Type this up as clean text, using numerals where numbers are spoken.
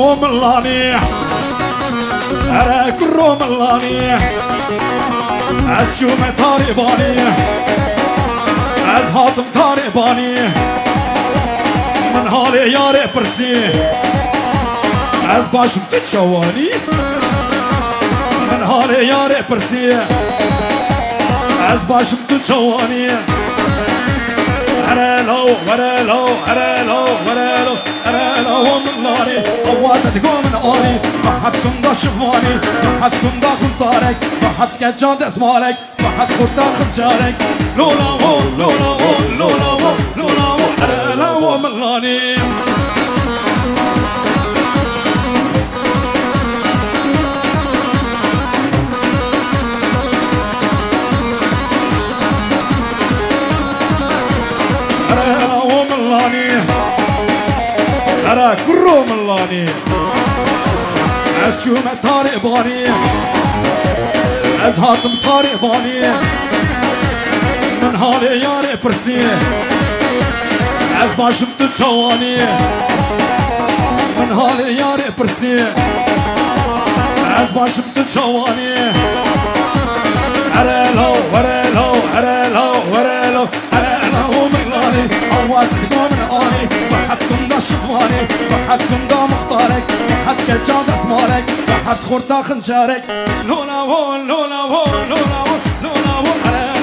وملاني أراك الروم اللاني أشوم طارباني أزهاتم طارباني من هالي ياري برسي از باشم تتشواني من هالي ياري برسي از باشم تتشواني أرالو ورالو أرالو ورالو أرالو وملاني قواتك ومن آني ما حدكم دا شفاني ما حدكم دا خلطارك ما حدك جاد اسمارك ما حد خلطا خجارك لولا هو لولا هو لولا هو لولا هو أرالو وملاني أرى كرو ملاني أشوم طارباني أزهاتم طارباني من هالي ياري برسي أز باشم تتشواني من هالي ياري برسي أز باشم تتشواني أرالو ورالو أرالو ورالو أرالو ملاني عواتك من آني ما حدكم دا شفواني ما حدكم دا مختارك ما حدك جاد اسمارك ما حد خورتا خنجارك لولا هو لولا هو لولا هو لولا هو